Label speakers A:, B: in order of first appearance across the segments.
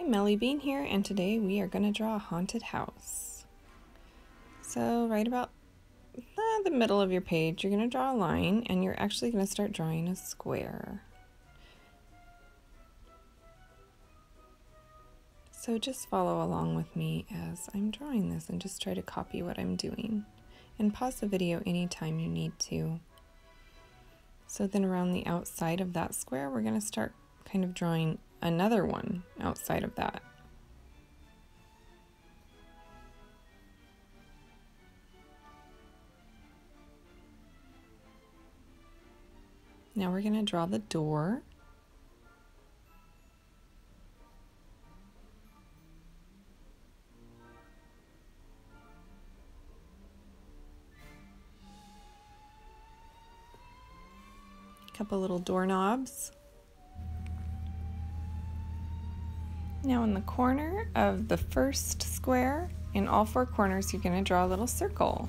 A: Mellie Beane here, and today we are going to draw a haunted house. So right about the middle of your page, you're going to draw a line, and you're actually going to start drawing a square. So just follow along with me as I'm drawing this and just try to copy what I'm doing. And pause the video anytime you need to. So then around the outside of that square, we're going to start kind of drawing another one outside of that. Now we're going to draw the door. A couple little doorknobs. Now in the corner of the first square, in all four corners, you're going to draw a little circle.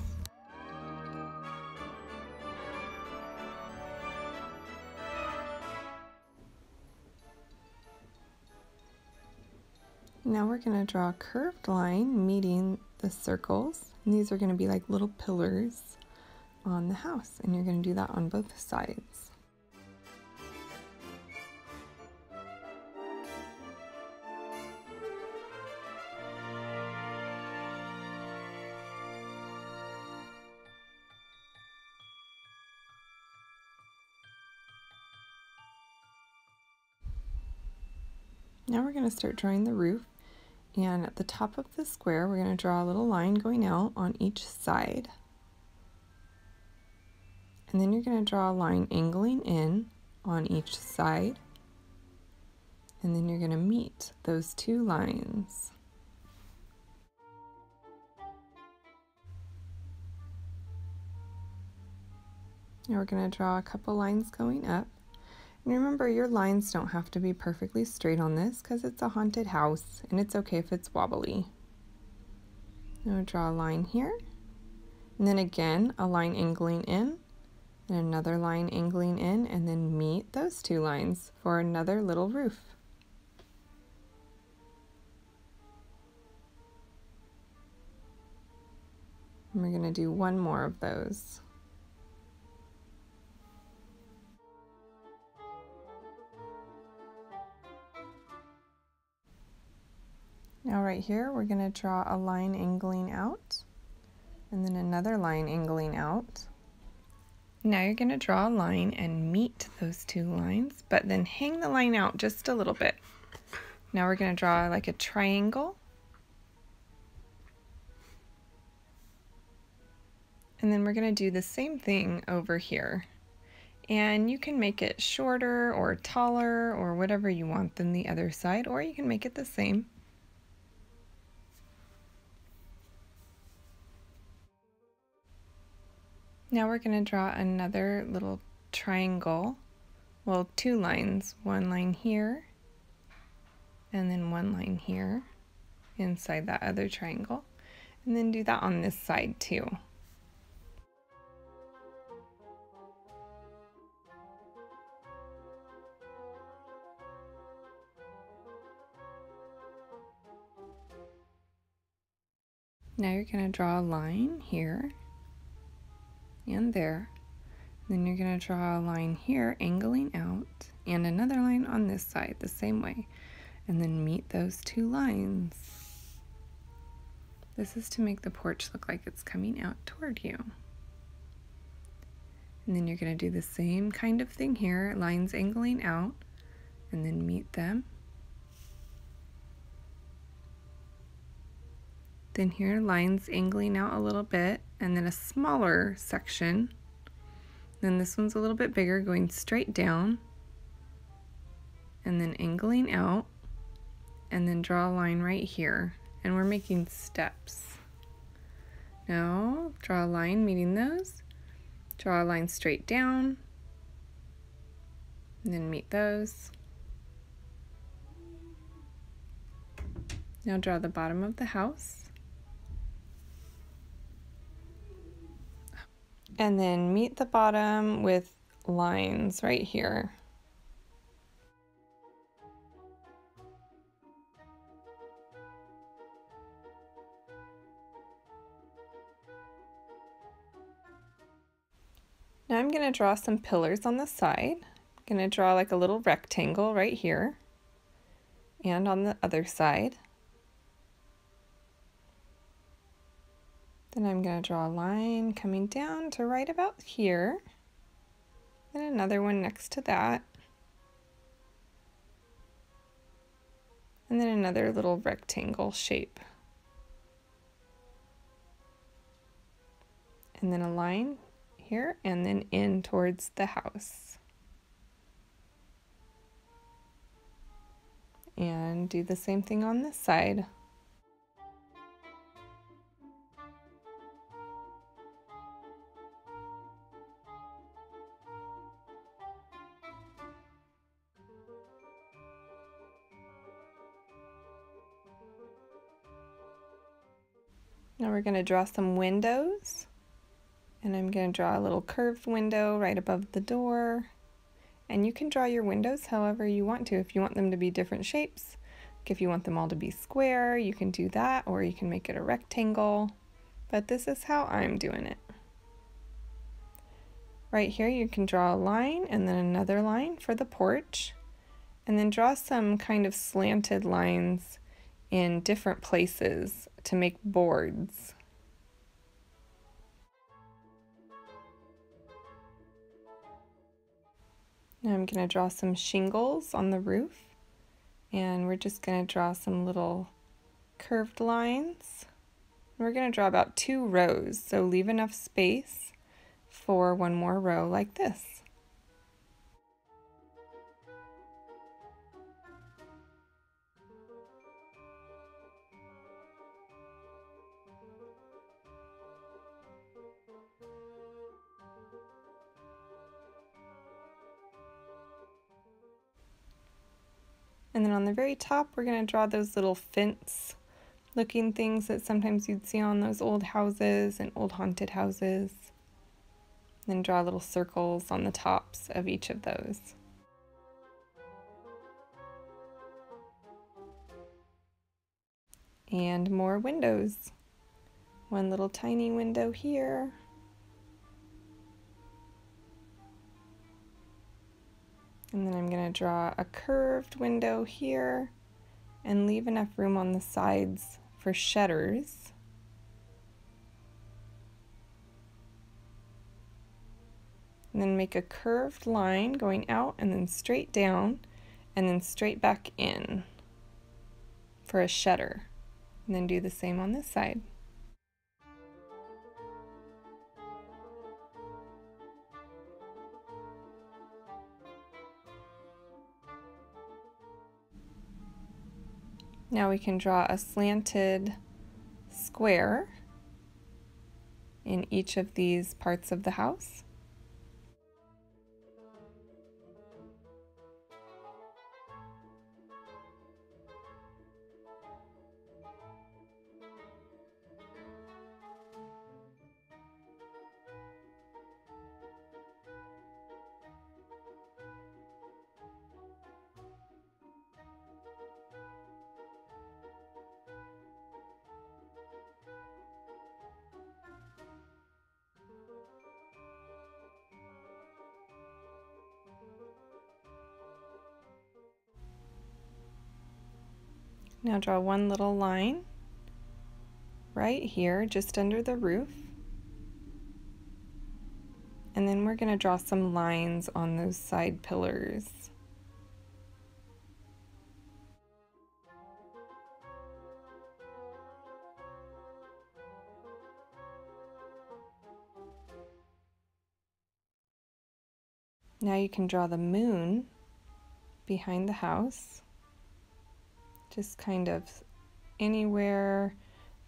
A: Now we're going to draw a curved line meeting the circles, and these are going to be like little pillars on the house, and you're going to do that on both sides. Now we're going to start drawing the roof, and at the top of the square we're going to draw a little line going out on each side. And then you're going to draw a line angling in on each side, and then you're going to meet those two lines. Now we're going to draw a couple lines going up. And remember, your lines don't have to be perfectly straight on this because it's a haunted house and it's okay if it's wobbly. Now draw a line here, and then again a line angling in, and another line angling in, and then meet those two lines for another little roof. And we're going to do one more of those. Now right here, we're going to draw a line angling out, and then another line angling out. Now you're going to draw a line and meet those two lines, but then hang the line out just a little bit. Now we're going to draw like a triangle. And then we're going to do the same thing over here. And you can make it shorter or taller or whatever you want than the other side, or you can make it the same. Now we're going to draw another little triangle, well, two lines, one line here and then one line here inside that other triangle, and then do that on this side too. Now you're going to draw a line here and there. Then you're going to draw a line here angling out, and another line on this side the same way, and then meet those two lines. This is to make the porch look like it's coming out toward you. And then you're going to do the same kind of thing here, lines angling out, and then meet them. Then here, lines angling out a little bit, and then a smaller section. Then this one's a little bit bigger, going straight down, and then angling out, and then draw a line right here. And we're making steps. Now, draw a line meeting those, draw a line straight down, and then meet those. Now draw the bottom of the house. And then meet the bottom with lines right here. Now I'm going to draw some pillars on the side. I'm going to draw like a little rectangle right here and on the other side. Then I'm going to draw a line coming down to right about here, and another one next to that, and then another little rectangle shape. And then a line here, and then in towards the house. And do the same thing on this side. Now we're going to draw some windows, and I'm going to draw a little curved window right above the door. And you can draw your windows however you want to. If you want them to be different shapes, like if you want them all to be square, you can do that, or you can make it a rectangle. But this is how I'm doing it. Right here you can draw a line and then another line for the porch, and then draw some kind of slanted lines in different places to make boards. Now I'm going to draw some shingles on the roof, and we're just going to draw some little curved lines. We're going to draw about 2 rows, so leave enough space for one more row like this. And then on the very top, we're going to draw those little fence looking things that sometimes you'd see on those old houses and old haunted houses. Then draw little circles on the tops of each of those. And more windows. One little tiny window here. And then I'm going to draw a curved window here and leave enough room on the sides for shutters. And then make a curved line going out and then straight down and then straight back in for a shutter. And then do the same on this side. Now we can draw a slanted square in each of these parts of the house. Now draw one little line right here just under the roof, and then we're going to draw some lines on those side pillars. Now you can draw the moon behind the house. Just kind of anywhere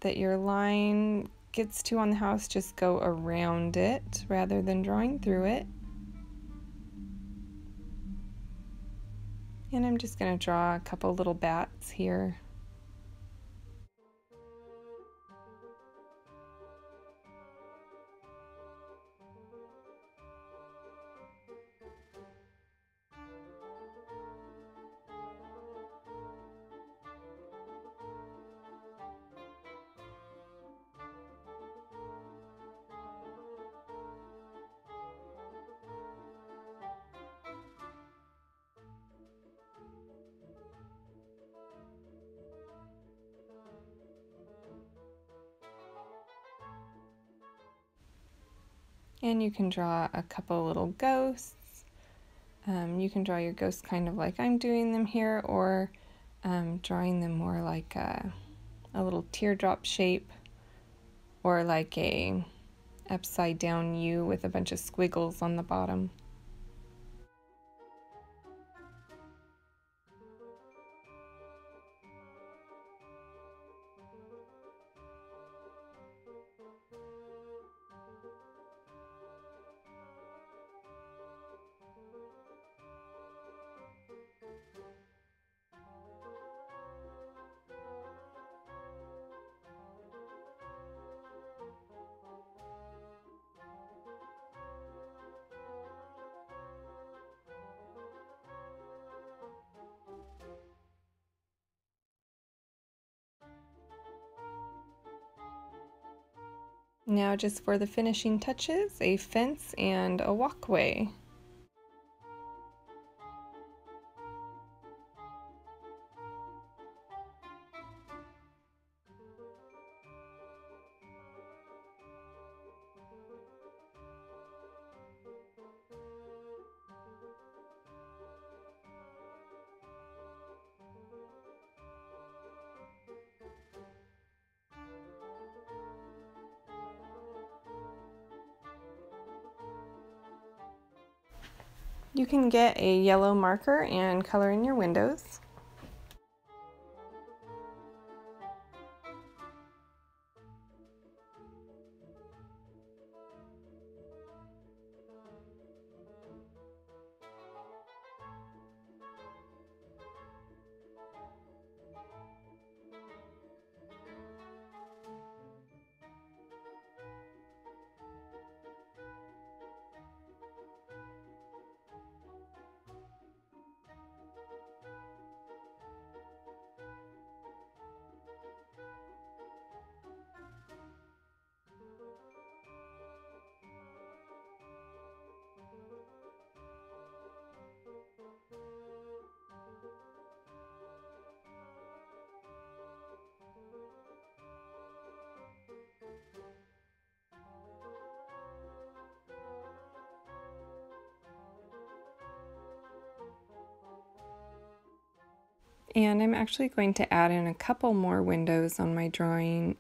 A: that your line gets to on the house, just go around it rather than drawing through it. And I'm just going to draw a couple little bats here. And you can draw a couple little ghosts. You can draw your ghosts kind of like I'm doing them here, or drawing them more like a little teardrop shape, or like a upside down U with a bunch of squiggles on the bottom. Now just for the finishing touches, a fence and a walkway. You can get a yellow marker and color in your windows. And I'm actually going to add in a couple more windows on my drawing.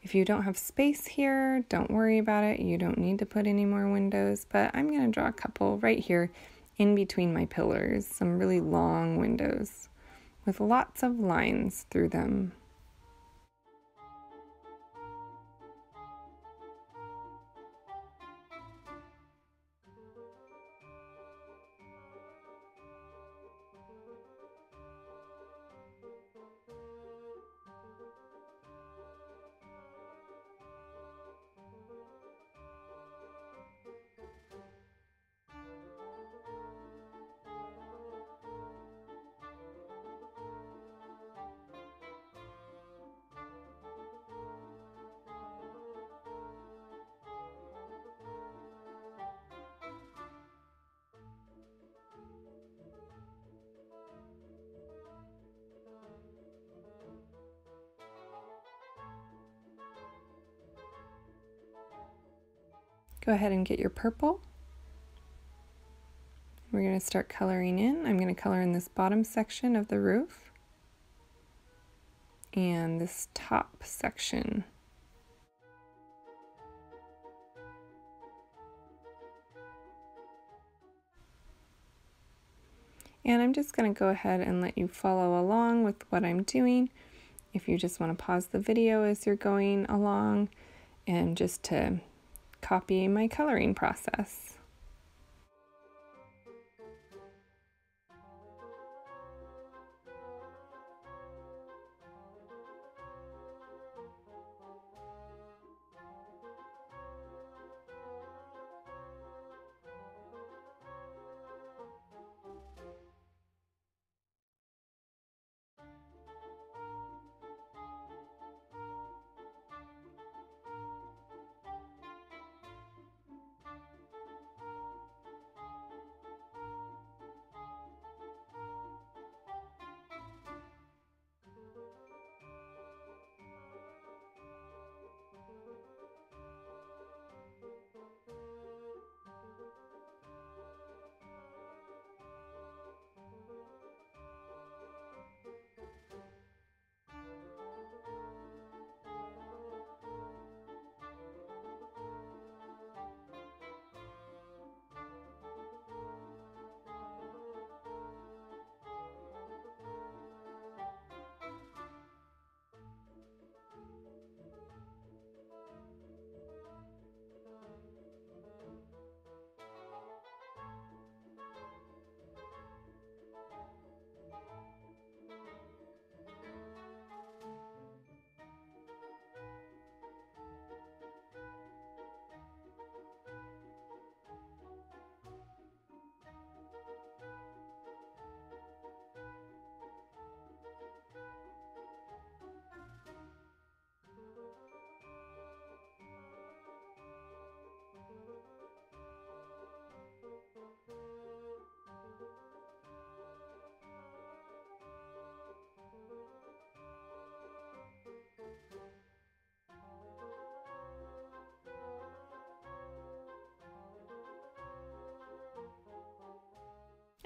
A: If you don't have space here, don't worry about it. You don't need to put any more windows, but I'm going to draw a couple right here in between my pillars, some really long windows with lots of lines through them. Go ahead and get your purple. We're going to start coloring in. I'm going to color in this bottom section of the roof and this top section. And I'm just going to go ahead and let you follow along with what I'm doing. If you just want to pause the video as you're going along and just to copy my coloring process.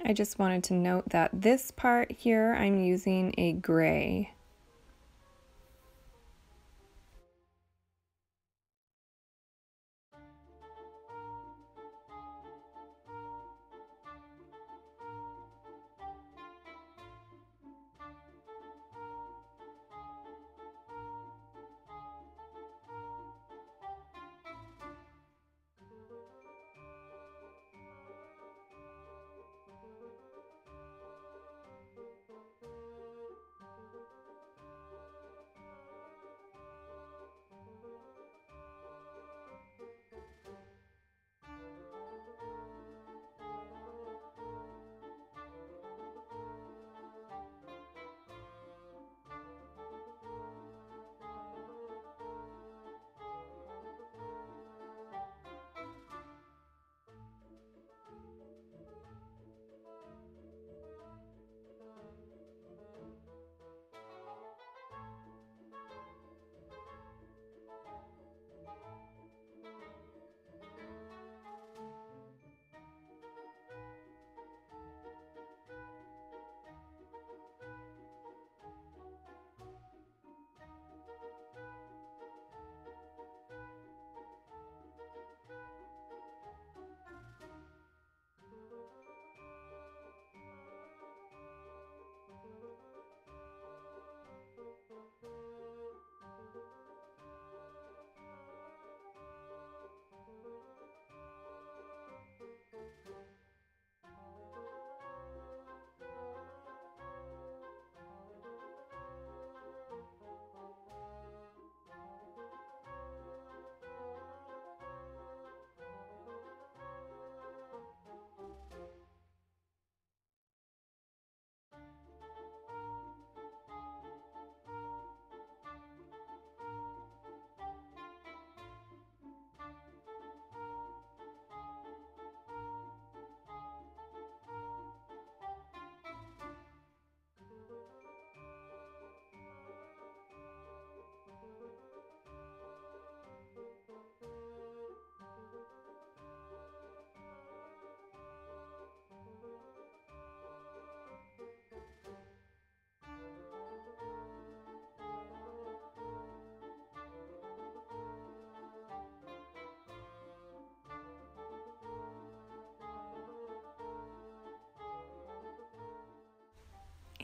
A: I just wanted to note that this part here I'm using a gray.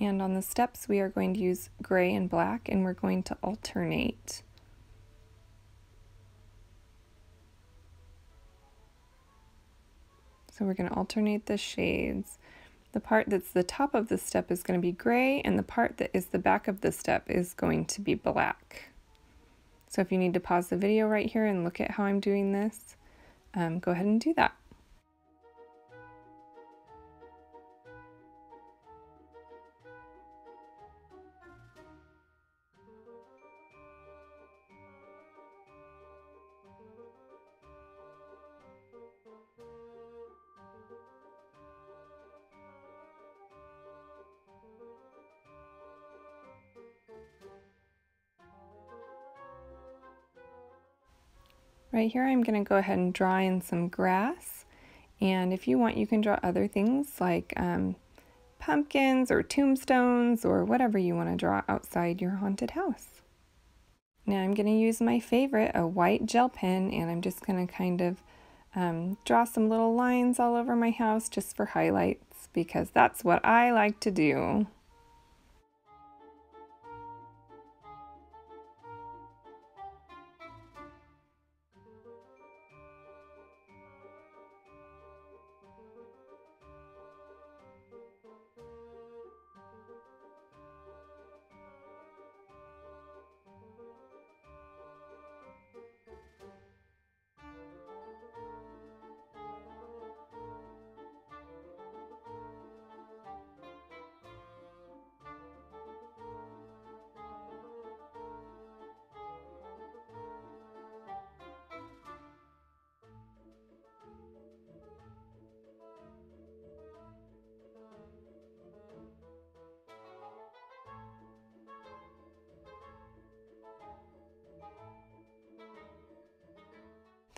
A: And on the steps we are going to use gray and black, and we're going to alternate. So we're going to alternate the shades. The part that's the top of the step is going to be gray, and the part that is the back of the step is going to be black. So if you need to pause the video right here and look at how I'm doing this, go ahead and do that. Right here I'm going to go ahead and draw in some grass, and if you want you can draw other things like pumpkins or tombstones or whatever you want to draw outside your haunted house. Now I'm going to use my favorite, a white gel pen, and I'm just going to kind of draw some little lines all over my house just for highlights, because that's what I like to do.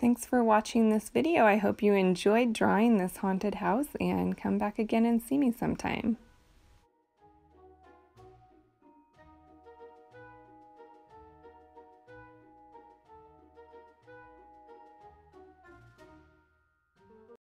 A: Thanks for watching this video. I hope you enjoyed drawing this haunted house and come back again and see me sometime.